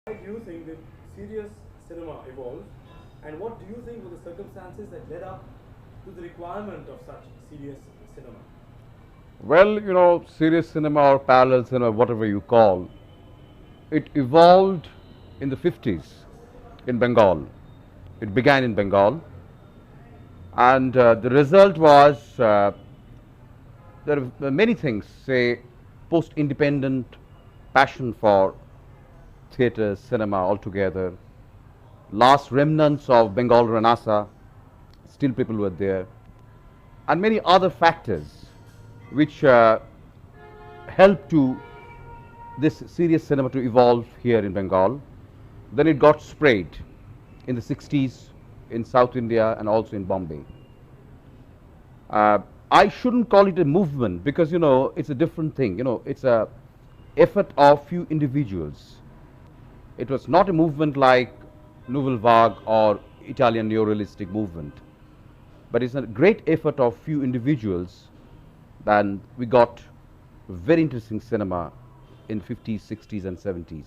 Why do you think that serious cinema evolved, and what do you think were the circumstances that led up to the requirement of such serious cinema? Well, serious cinema or parallel cinema, whatever you call, it evolved in the 50s in Bengal. It began in Bengal, and the result was there are many things, say, post independent passion for theatre, cinema altogether, last remnants of Bengal Renaissance, still people were there, and many other factors which helped to this serious cinema to evolve here in Bengal. Then it got spread in the 60s in South India and also in Bombay. Uh, I shouldn't call it a movement because it's a different thing. It's a effort of few individuals. It was not a movement like Nouvelle Vague or Italian neorealistic movement, but it's a great effort of few individuals. Then we got very interesting cinema in 50s, 60s, and 70s.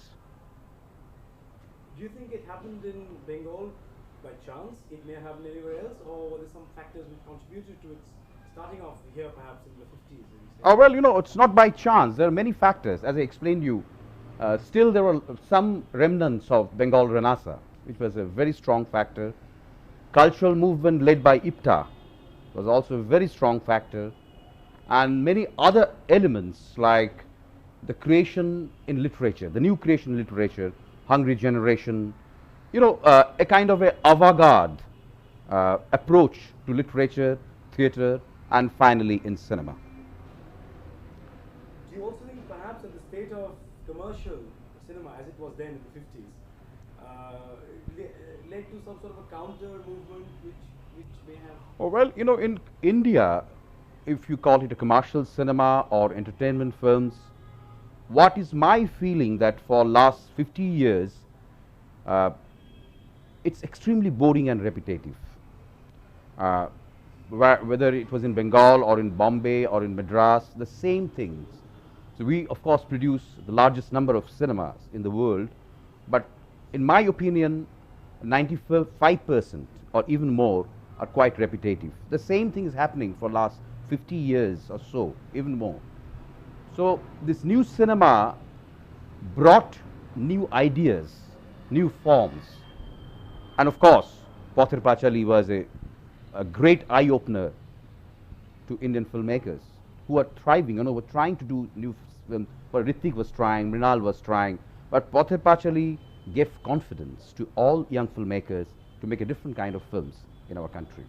Do you think it happened in Bengal by chance? It may have happened anywhere else, or were there some factors which contributed to its starting off here, perhaps in the 50s? Well, it's not by chance. There are many factors. As I explained you, still there were some remnants of Bengal Renaissance, which was a very strong factor. Cultural movement led by IPTA was also a very strong factor, and many other elements like the creation in literature, the new creation in literature, Hungry Generation, a kind of a avant-garde approach to literature, theatre, and finally in cinema. Do you also think perhaps that the state of commercial cinema, as it was then in the 50s, led to some sort of a counter movement which may have... Oh, well, in India, if you call it a commercial cinema or entertainment films, what is my feeling that for last 50 years, it's extremely boring and repetitive. Whether it was in Bengal or in Bombay or in Madras, the same things. So we, of course, produce the largest number of cinemas in the world, but in my opinion, 95% or even more are quite repetitive. The same thing is happening for last 50 years or so, even more. So this new cinema brought new ideas, new forms, and of course, Pathir Pachali was a great eye-opener to Indian filmmakers who are thriving, were trying to do new films. But Ritik was trying, Mrinal was trying, but Pathir Pachali gave confidence to all young filmmakers to make a different kind of films in our country.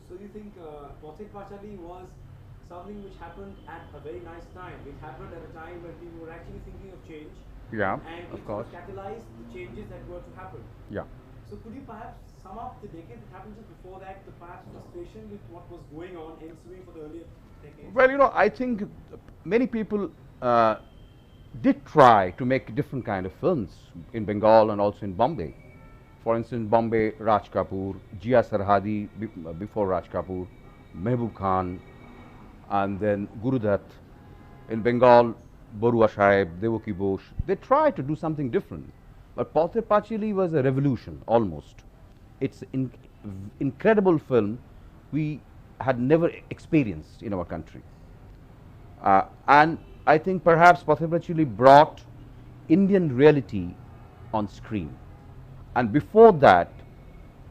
So you think Pathir Pachali was something which happened at a very nice time. It happened at a time when people were actually thinking of change. Yeah, and of it course. catalyzed the changes that were to happen. Yeah. So could you perhaps sum up the decade that happened just before that, the perhaps frustration with what was going on ensuing for the earlier decades? Well, I think many people did try to make different kind of films in Bengal and also in Bombay. For instance, Bombay, Raj Kapoor, Jia Sarhadi before Raj Kapoor, Mehboob Khan, and then Gurudutt. In Bengal, Borua Sahib, Devaki Bose. They tried to do something different. But Pathir Pachali was a revolution, almost. It's an incredible film we had never experienced in our country. And I think perhaps Pathir Pachali brought Indian reality on screen. And before that,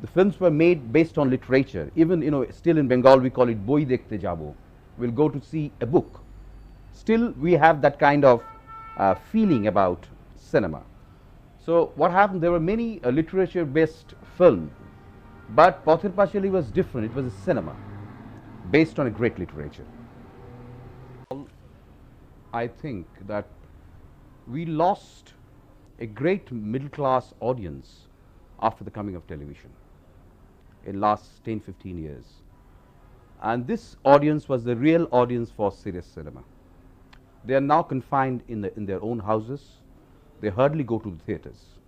the films were made based on literature. Even, still in Bengal, we call it Boi Dekhte Jabo. We'll go to see a book. Still, we have that kind of feeling about cinema. So what happened, there were many literature-based films, but Pathir Pachali was different. It was a cinema based on a great literature. I think that we lost a great middle-class audience after the coming of television in last 10, 15 years. And this audience was the real audience for serious cinema. They are now confined in their own houses. They hardly go to the theatres.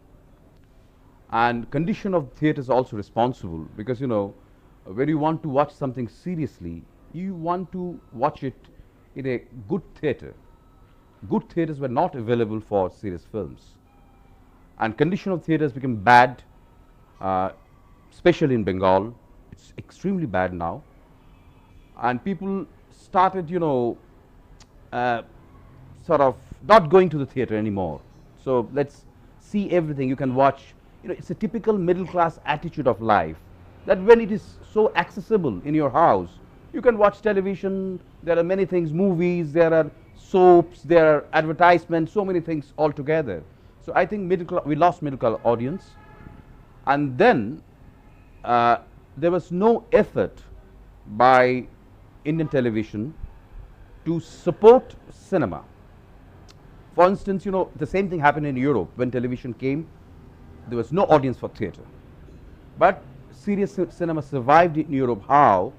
And condition of theatre is also responsible because, when you want to watch something seriously, you want to watch it in a good theatre. Good theatres were not available for serious films. and condition of theatres became bad, uh, especially in Bengal. It's extremely bad now, and people started, uh, sort of not going to the theatre anymore. So let's see everything. You can watch. It's a typical middle class attitude of life that when it is so accessible in your house, you can watch television. There are many things, movies, there are soaps, there are advertisements, so many things all together. So I think we lost middle class audience, and then uh, there was no effort by Indian television to support cinema. For instance, the same thing happened in Europe. When television came, there was no audience for theatre. But serious cinema survived in Europe. How?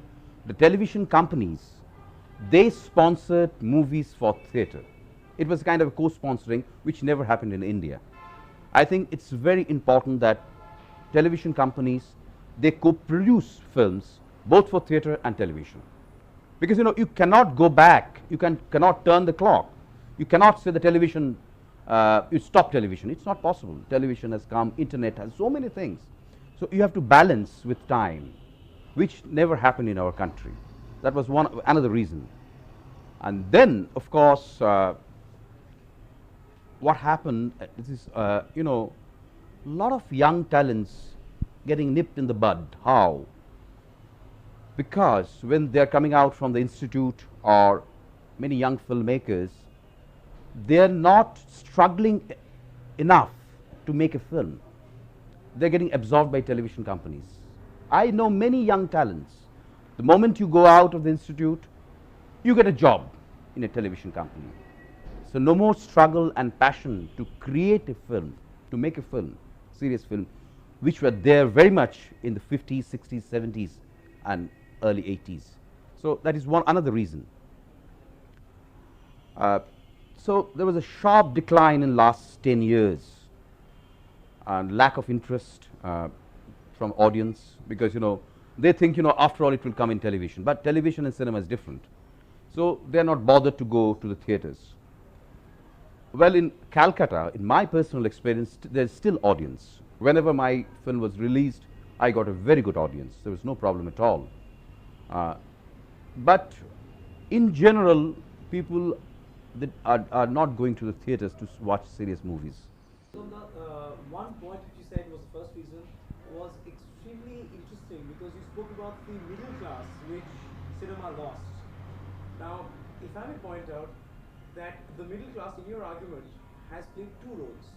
The television companies, they sponsored movies for theatre. It was kind of co-sponsoring, which never happened in India. I think it's very important that television companies, they co-produce films both for theatre and television. Because you cannot go back, you cannot turn the clock. You cannot say the television, you stop television. It's not possible. Television has come, internet has so many things. So you have to balance with time, which never happened in our country. That was another reason. And then, of course, what happened, this is, a lot of young talents getting nipped in the bud. How? Because when they're coming out from the institute, or many young filmmakers, they're not struggling enough to make a film. They're getting absorbed by television companies. I know many young talents. The moment you go out of the institute, you get a job in a television company. So no more struggle and passion to create a film, to make a film, serious film, which were there very much in the 50s, 60s, 70s, and early 80s. So that is another reason. So there was a sharp decline in last 10 years, and lack of interest from audience, because they think after all it will come in television, but television and cinema is different. So they are not bothered to go to the theatres. Well, in Calcutta, in my personal experience, there's still audience. Whenever my film was released, I got a very good audience. There was no problem at all. But in general, people that are not going to the theatres to watch serious movies. So the one point which you said was the first reason was extremely interesting, because you spoke about the middle class which cinema lost. Now, if I may point out that the middle class in your argument has played two roles.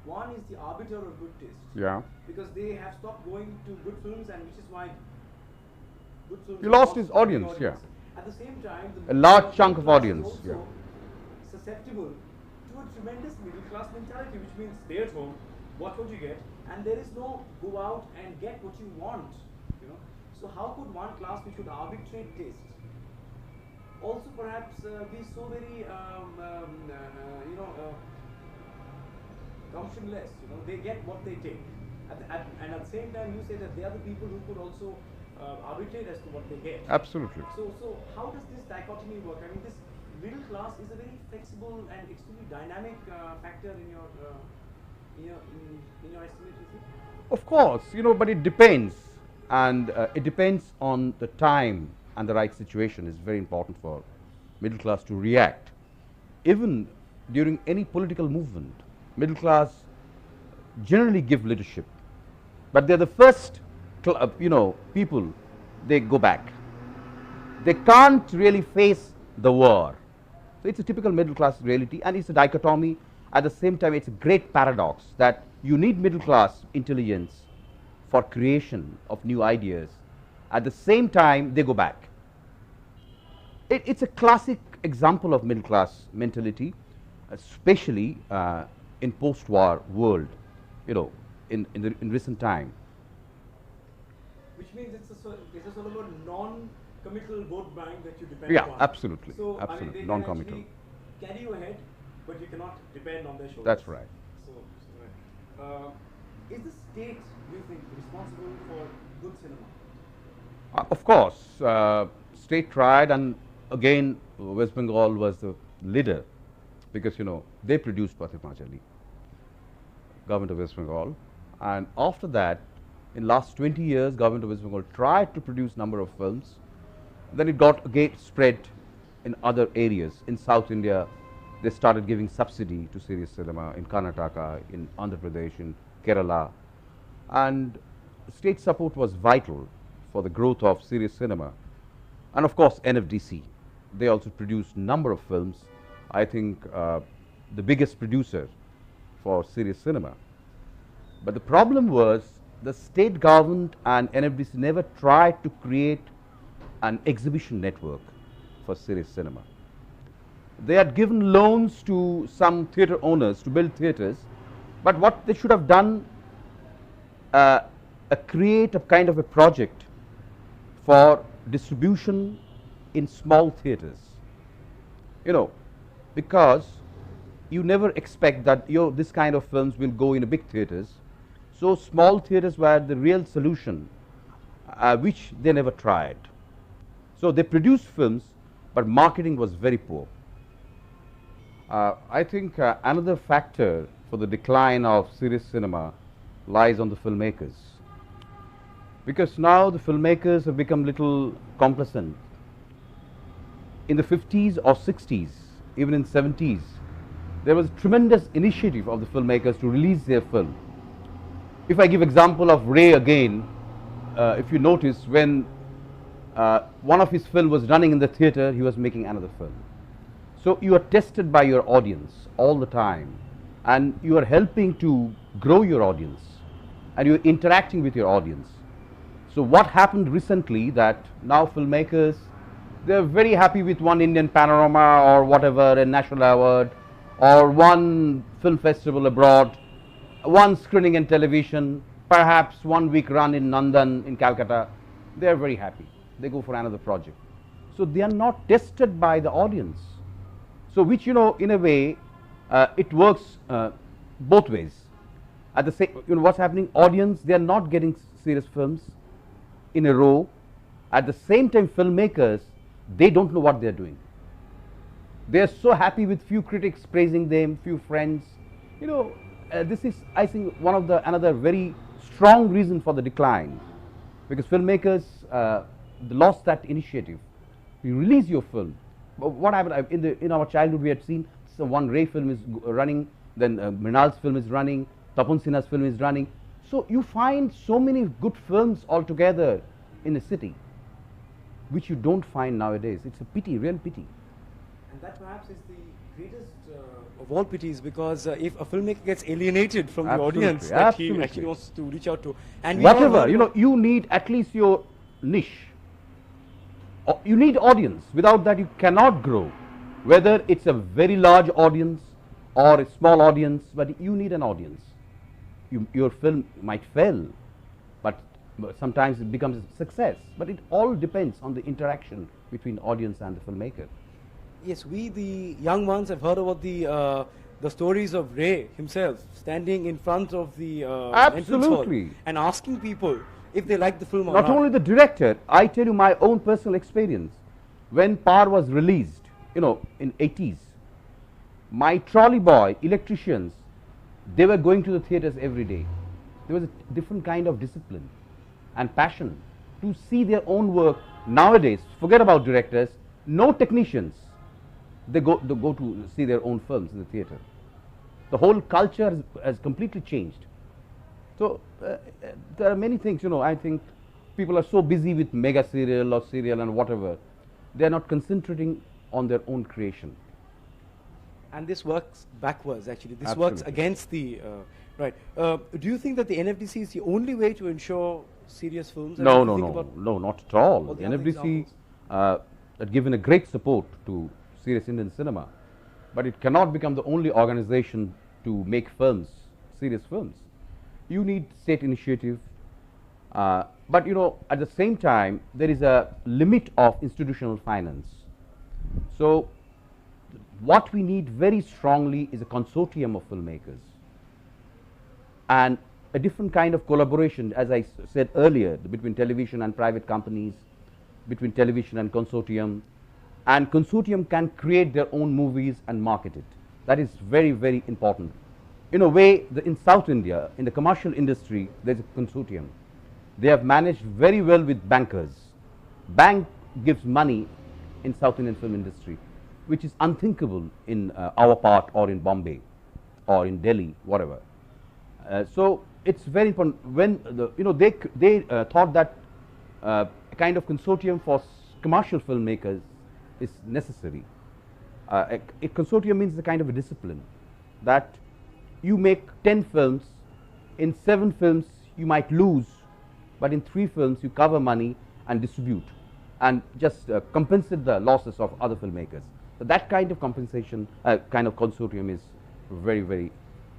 One is the arbiter of good taste. Yeah. Because they have stopped going to good films, and which is why good films. He lost his audience, yeah. At the same time, a large chunk of audience. Is also susceptible to a tremendous middle class mentality, which means stay at home, watch what you get, and there is no go out and get what you want. So how could one class which would arbitrate taste also perhaps be so very gumptionless? They get what they take, and at the same time you say that they are the people who could also arbitrate as to what they get. Absolutely. So how does this dichotomy work? I mean, this middle class is a very flexible and extremely dynamic factor in your estimate, you think? Of course, but it depends, and it depends on the time and the right situation. Is very important for middle class to react. Even during any political movement, middle class generally give leadership, but they're the first, people. They go back. They can't really face the war. So it's a typical middle class reality, and it's a dichotomy. At the same time, it's a great paradox that you need middle class intelligence for creation of new ideas. At the same time, they go back. It's a classic example of middle class mentality, especially in post-war world, in recent time. Which means it's a sort of a non-committal vote bank that you depend Yeah, on. absolutely. So Absolutely, they non-committal. can actually carry you ahead, but you cannot depend on their shoulders. That's right. Is the state, do you think, responsible for good cinema? Of course, state tried, and again West Bengal was the leader, because they produced Pathe Panchali. Government of West Bengal. And after that, in last 20 years, Government of West Bengal tried to produce number of films. Then it got again spread in other areas. In South India, they started giving subsidy to serious cinema in Karnataka, in Andhra Pradesh, in Kerala. And state support was vital for the growth of serious cinema. And of course, NFDC. They also produced number of films. I think the biggest producer for serious cinema. But the problem was the state government and NFDC never tried to create an exhibition network for serious cinema. They had given loans to some theatre owners to build theatres, but what they should have done, create a kind of a project for distribution in small theatres. You know, because you never expect that this kind of films will go in big theatres. So small theatres were the real solution, which they never tried. So they produced films, but marketing was very poor. I think another factor for the decline of serious cinema lies on the filmmakers. Because now the filmmakers have become little complacent. In the 50s or 60s, even in 70s, there was a tremendous initiative of the filmmakers to release their film. If I give example of Ray again, if you notice, when one of his films was running in the theatre, he was making another film. So you are tested by your audience all the time, and you are helping to grow your audience, and you are interacting with your audience. So what happened recently, that now filmmakers, they are very happy with one Indian Panorama or whatever, a national award, or one film festival abroad, one screening in television, perhaps 1 week run in Nandan in Calcutta. They are very happy. They go for another project. So they are not tested by the audience. So which, you know, in a way, it works both ways. At the same, you know, what's happening? Audience, they are not getting serious films in a row. At the same time, filmmakers, they don't know what they are doing. They are so happy with few critics praising them, few friends. You know, this is, I think, one of the another very strong reason for the decline, because filmmakers they lost that initiative. You release your film. But what happened in our childhood? We had seen one Ray film is running, then Mrinal's film is running, Tapan Sinha's film is running. So you find so many good films altogether in the city, which you don't find nowadays. It's a pity, real pity. And that perhaps is the greatest of all pities, because if a filmmaker gets alienated from the audience that he actually wants to reach out to, and whatever, you know, you need at least your niche. You need audience. Without that, you cannot grow. Whether it's a very large audience or a small audience, but you need an audience. Your film might fail, but sometimes it becomes a success. But it all depends on the interaction between audience and the filmmaker. Yes, we the young ones have heard about the stories of Ray himself standing in front of the entrance hall and asking people if they like the film or not. Not only the director, I tell you my own personal experience. When Par was released, you know, in 80s, my trolley boy, electricians, they were going to the theatres every day. There was a different kind of discipline and passion to see their own work. Nowadays, forget about directors, no technicians. They go to see their own films in the theatre. The whole culture has completely changed. So there are many things, you know, I think people are so busy with mega serial or serial and whatever, they are not concentrating on their own creation. And this works backwards, actually. This works against the, right. Do you think that the NFDC is the only way to ensure serious films? No, not at all. The NFDC had given a great support to serious Indian cinema, but it cannot become the only organization to make films, serious films. You need state initiative, but you know, at the same time, there is a limit of institutional finance. So what we need very strongly is a consortium of filmmakers and a different kind of collaboration, as I said earlier, between television and private companies, between television and consortium can create their own movies and market it. That is very, very important. in a way, in South India, in the commercial industry, there's a consortium. They have managed very well with bankers. Bank gives money in South Indian film industry, which is unthinkable in our part or in Bombay or in Delhi, whatever. So it's very important when they thought that a kind of consortium for commercial filmmakers is necessary. A consortium means a kind of a discipline that you make 10 films, in 7 films you might lose, but in 3 films you cover money and distribute and just compensate the losses of other filmmakers. So that kind of compensation, kind of consortium is very, very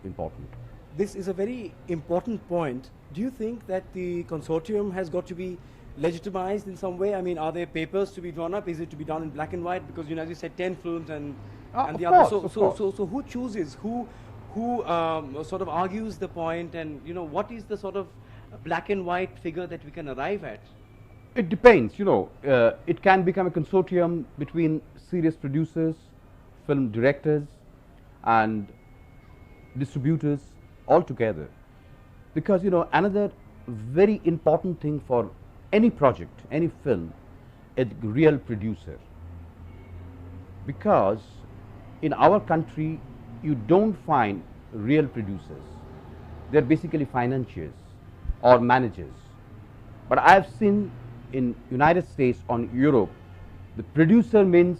important. This is a very important point. Do you think that the consortium has got to be legitimized in some way? I mean, are there papers to be drawn up? Is it to be done in black and white? Because, as you said, 10 films and the other. So who chooses? Who sort of argues the point? And, what is the sort of black and white figure that we can arrive at? It depends, it can become a consortium between serious producers, film directors and distributors all together. Because, another very important thing for any project, any film, a real producer. Because in our country, you don't find real producers. They're basically financiers or managers. But I have seen in United States or Europe, the producer means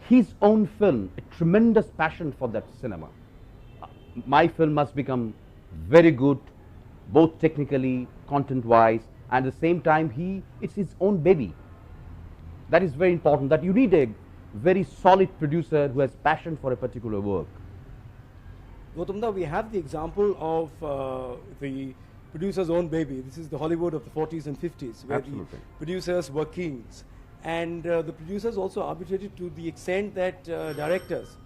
his own film, a tremendous passion for that cinema. My film must become very good, both technically, content-wise, and at the same time, it's his own baby. That is very important, that you need a very solid producer who has passion for a particular work. Goutam, we have the example of the producer's own baby. This is the Hollywood of the 40s and 50s, where Absolutely. the producers were kings. And the producers also arbitrated to the extent that directors,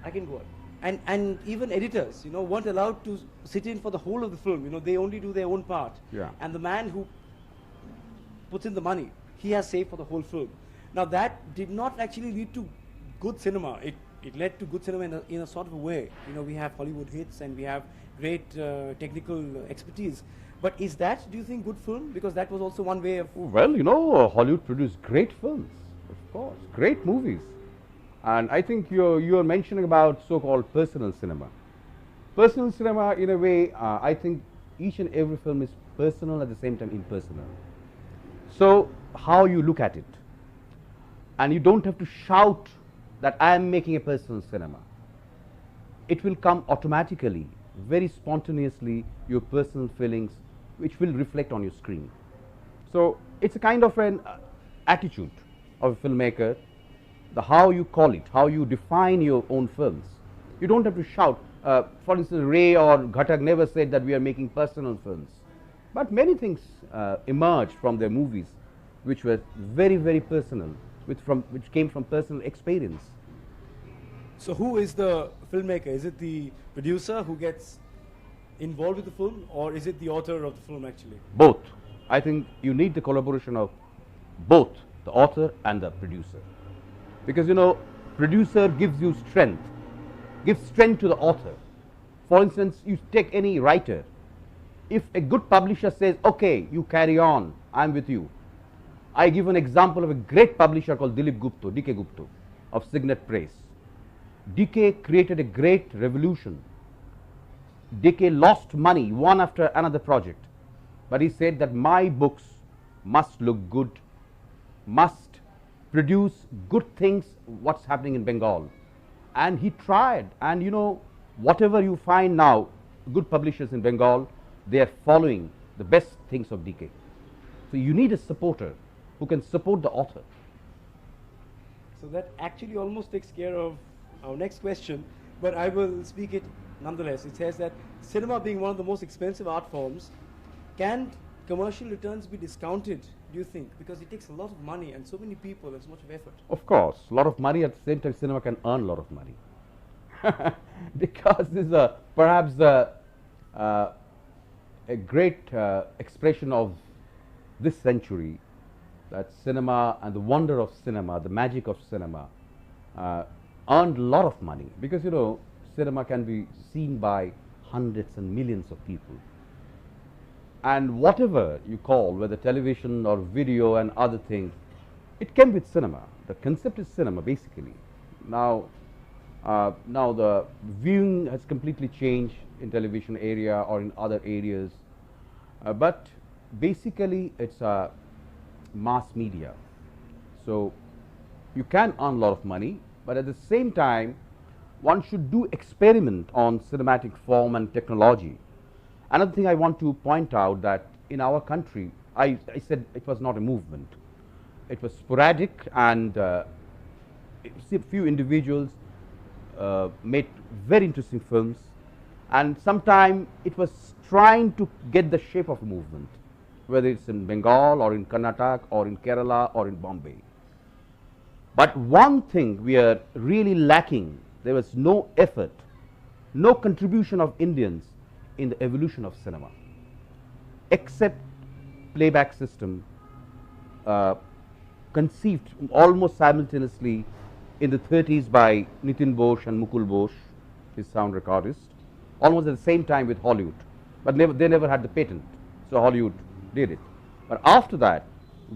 I can go on, and even editors, weren't allowed to sit in for the whole of the film. They only do their own part. Yeah. And the man who puts in the money, he has say for the whole film. Now that did not actually lead to good cinema. It led to good cinema in a sort of a way. We have Hollywood hits and we have great technical expertise. But is that, do you think, good film? Because that was also one way of... Well, Hollywood produced great films, of course, great movies. And I think you're mentioning about so-called personal cinema. Personal cinema, in a way, I think each and every film is personal at the same time impersonal. So how you look at it. And you don't have to shout that I am making a personal cinema. It will come automatically, very spontaneously, your personal feelings, which will reflect on your screen. So it's a kind of an attitude of a filmmaker, how you call it, how you define your own films. You don't have to shout. For instance, Ray or Ghatak never said that we are making personal films. But many things emerged from their movies which were very, very personal, which came from personal experience. So who is the filmmaker? Is it the producer who gets involved with the film, or is it the author of the film actually? Both. I think you need the collaboration of both the author and the producer. Because, producer gives you strength, gives strength to the author. For instance, you take any writer. If a good publisher says, okay, you carry on, I'm with you. I give an example of a great publisher called Dilip Gupta, D.K. Gupta, of Signet Press. D.K. created a great revolution. D.K. lost money one after another project. But he said that my books must look good, must produce good things, what's happening in Bengal. And he tried. And whatever you find now, good publishers in Bengal, they are following the best things of DK. So you need a supporter who can support the author. So that actually almost takes care of our next question, but I will speak it nonetheless. It says that cinema being one of the most expensive art forms, can commercial returns be discounted, do you think? Because it takes a lot of money and so many people and so much of effort. Of course, a lot of money. At the same time, cinema can earn a lot of money. Because this is perhaps a great expression of this century, that cinema and the wonder of cinema, the magic of cinema, earned a lot of money because, cinema can be seen by hundreds and millions of people. And whatever you call, whether television or video and other things, it came with cinema. The concept is cinema, basically. Now the viewing has completely changed in television area or in other areas, but basically it's a mass media. So you can earn a lot of money, but at the same time, one should do experiment on cinematic form and technology. Another thing I want to point out that in our country, I said it was not a movement. It was sporadic, and a few individuals made very interesting films, and sometime it was trying to get the shape of a movement, whether it's in Bengal or in Karnataka or in Kerala or in Bombay. But one thing we are really lacking, there was no effort, no contribution of Indians in the evolution of cinema, except playback system conceived almost simultaneously in the 30s by Nitin Bose and Mukul Bose, his sound recordist, almost at the same time with Hollywood. But they never had the patent, so Hollywood did it. But after that,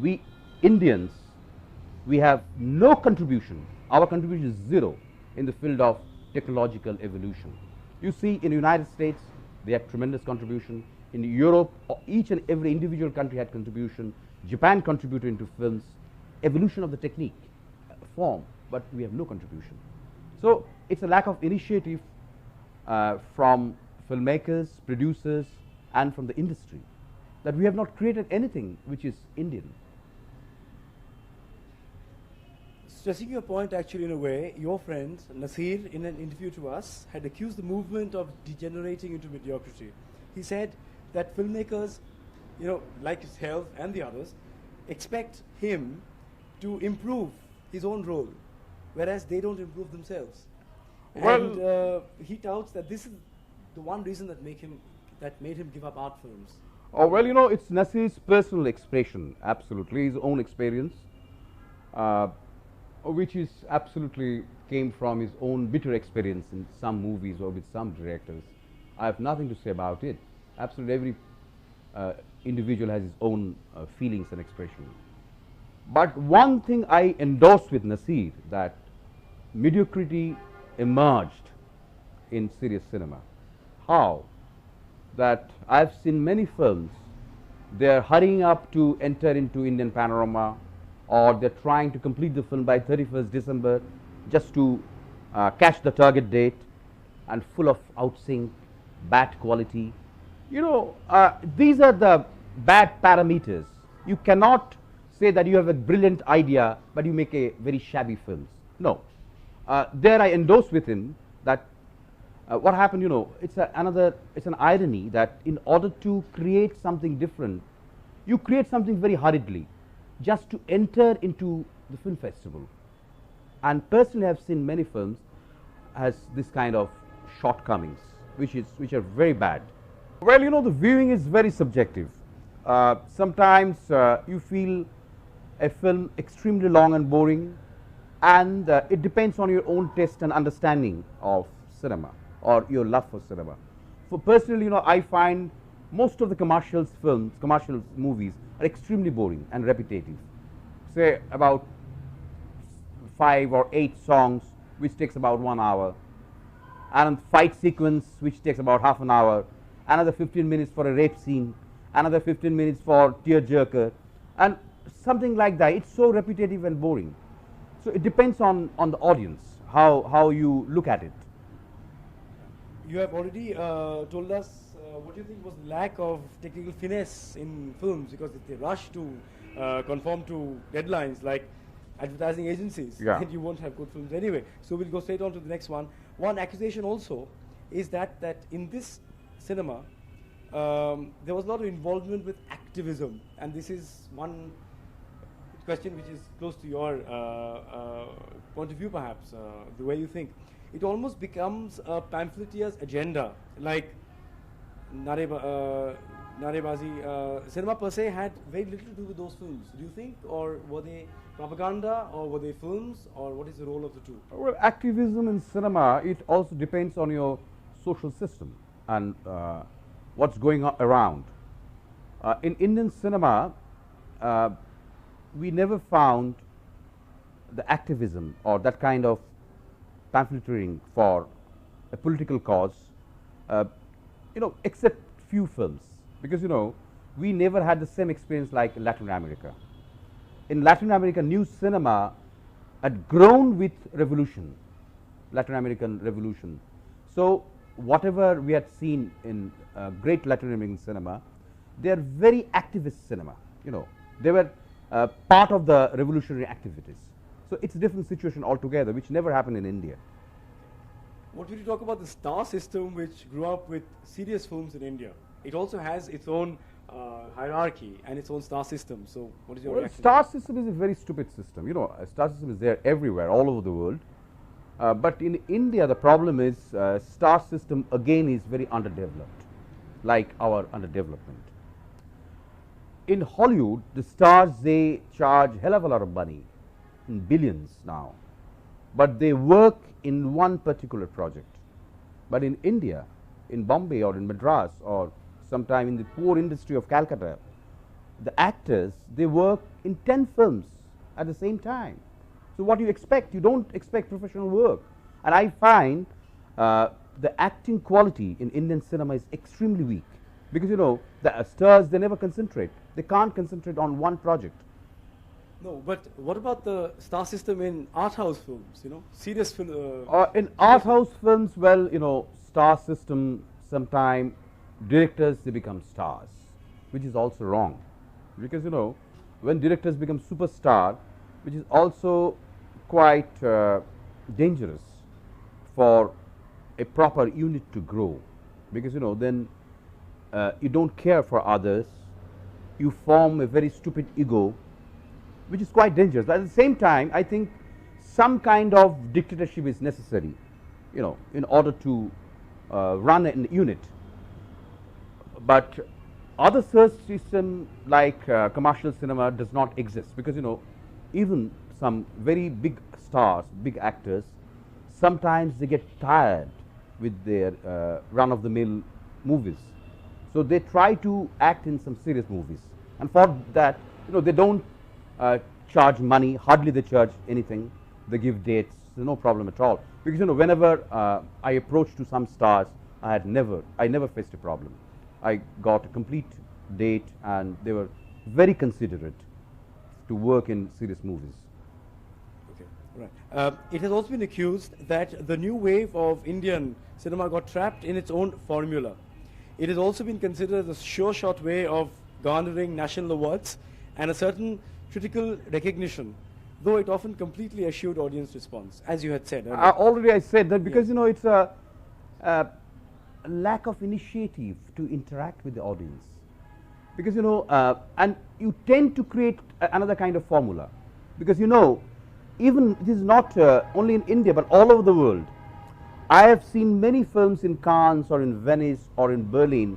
we Indians, we have no contribution. Our contribution is zero in the field of technological evolution. You see, in the United States, they have tremendous contribution. In Europe, each and every individual country had contribution. Japan contributed into films, evolution of the technique, form, but we have no contribution. So it's a lack of initiative from filmmakers, producers, and from the industry, that we have not created anything which is Indian. Stressing your point, actually, in a way, your friend Nasir, in an interview to us, had accused the movement of degenerating into mediocrity. He said that filmmakers, like himself and the others, expect him to improve his own role, whereas they don't improve themselves. Well, and he touts that this is the one reason that made him give up art films. Oh, well, it's Nasir's personal expression, absolutely, his own experience, which is absolutely came from his own bitter experience in some movies or with some directors. I have nothing to say about it. Absolutely, every individual has his own feelings and expression. But one thing I endorse with Nasir, that mediocrity emerged in serious cinema. How? That I've seen many films, they're hurrying up to enter into Indian panorama, or they're trying to complete the film by 31st December just to catch the target date, and full of outsync, bad quality. These are the bad parameters. You cannot say that you have a brilliant idea, but you make a very shabby films. No. There I endorse with him that what happened, it's an irony that in order to create something different, you create something very hurriedly, just to enter into the film festival. And personally, I have seen many films has this kind of shortcomings, which are very bad. Well, the viewing is very subjective. Sometimes you feel a film extremely long and boring, and it depends on your own taste and understanding of cinema or your love for cinema. For personally, I find most of the commercial movies are extremely boring and repetitive. Say about 5 or 8 songs, which takes about 1 hour, and a fight sequence which takes about half an hour, another 15 minutes for a rape scene, another 15 minutes for tearjerker, and something like that. It's so repetitive and boring. So it depends on the audience, how you look at it. You have already told us what you think was the lack of technical finesse in films, because if they rush to conform to deadlines like advertising agencies, then you won't have good films anyway. So we'll go straight on to the next one. One accusation also is that in this cinema, there was a lot of involvement with activism, and this is one question which is close to your point of view, perhaps, the way you think. It almost becomes a pamphleteer's agenda, like Narebazi, cinema per se had very little to do with those films, do you think? Or were they propaganda, or were they films, or what is the role of the two? Well, activism in cinema, it also depends on your social system and what's going on around. In Indian cinema, we never found the activism or that kind of pamphleteering for a political cause, except few films. Because, we never had the same experience like Latin America. In Latin America, new cinema had grown with revolution, Latin American revolution. So, whatever we had seen in great Latin American cinema, they are very activist cinema. They were part of the revolutionary activities. So, it's a different situation altogether, which never happened in India. What would you talk about the star system which grew up with serious films in India? It also has its own hierarchy and its own star system. So, what is your reaction? Star system is a very stupid system. A star system is there everywhere, all over the world. But in India, the problem is star system again is very underdeveloped, like our underdevelopment. In Hollywood, the stars, they charge hell of a lot of money, in billions now, but they work in one particular project. But in India, in Bombay or in Madras or sometime in the poor industry of Calcutta, the actors, they work in 10 films at the same time. So what do you expect? You don't expect professional work. And I find the acting quality in Indian cinema is extremely weak. Because, the stars, they never concentrate. They can't concentrate on one project. No, but what about the star system in art house films, serious film? In art house films, well, star system, sometime directors, they become stars, which is also wrong. Because, when directors become superstar, which is also quite dangerous for a proper unit to grow. Because, then you don't care for others, you form a very stupid ego, which is quite dangerous. But at the same time, I think some kind of dictatorship is necessary, in order to run a unit. But other search system like commercial cinema does not exist, because, even some very big stars, big actors, sometimes they get tired with their run-of-the-mill movies. So they try to act in some serious movies, and for that, they don't charge money. Hardly they charge anything. They give dates. There's no problem at all. Because, whenever I approached to some stars, I never faced a problem. I got a complete date, and they were very considerate to work in serious movies. Okay, right. It has also been accused that the new wave of Indian cinema got trapped in its own formula. It has also been considered a sure shot way of garnering national awards and a certain critical recognition, though it often completely eschewed audience response, as you had said earlier. Already I said that because, it's a lack of initiative to interact with the audience. Because, and you tend to create another kind of formula. Because, even this is not only in India, but all over the world. I have seen many films in Cannes or in Venice or in Berlin.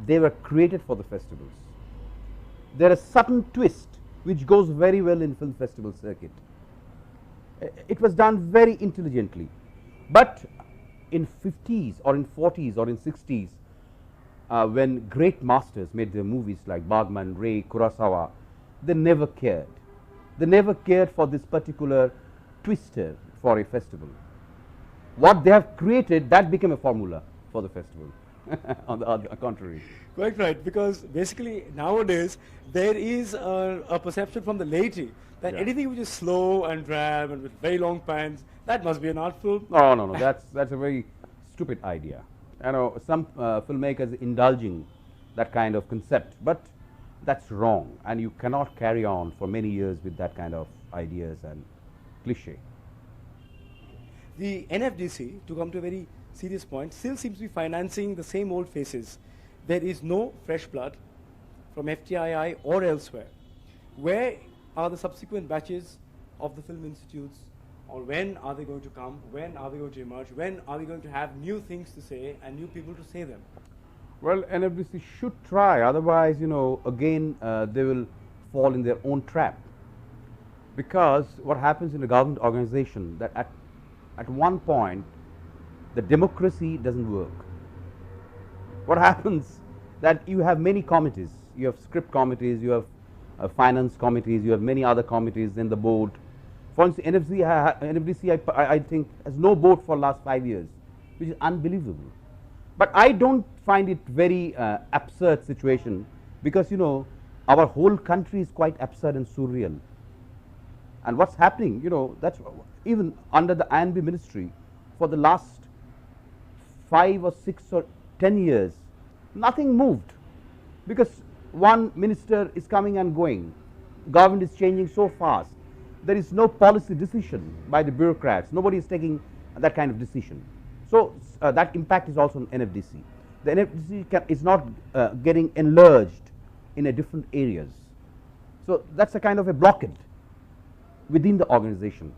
They were created for the festivals. There is a certain twist which goes very well in film festival circuit. It was done very intelligently. But in 50s or in 40s or in 60s, when great masters made their movies like Bergman, Ray, Kurosawa, they never cared. They never cared for this particular twister for a festival. What they have created, that became a formula for the festival. On the contrary. Quite right, because basically nowadays there is a perception from the laity that anything which is slow and drab and with very long pans, that must be an art film. No. That's a very stupid idea. Some filmmakers indulging that kind of concept, but that's wrong, and you cannot carry on for many years with that kind of ideas and cliche. The NFDC, to come to a very serious point, still seems to be financing the same old faces. There is no fresh blood from FTII or elsewhere. Where are the subsequent batches of the film institutes, or when are they going to come? When are they going to emerge? When are we going to have new things to say and new people to say them? Well, NFDC should try, otherwise, again, they will fall in their own trap. Because what happens in a government organization, that at one point, the democracy doesn't work. What happens that you have many committees, you have script committees, you have finance committees, you have many other committees in the board. For instance, NFDC I think has no board for last 5 years, which is unbelievable. But I don't find it very absurd situation, because our whole country is quite absurd and surreal. And what's happening, that's even under the INB ministry for the last 5 or 6 or 10 years, nothing moved, because one minister is coming and going, government is changing so fast, there is no policy decision by the bureaucrats, nobody is taking that kind of decision. So that impact is also on NFDC. The NFDC is not getting enlarged in a different areas. So that's a kind of a blockade within the organization.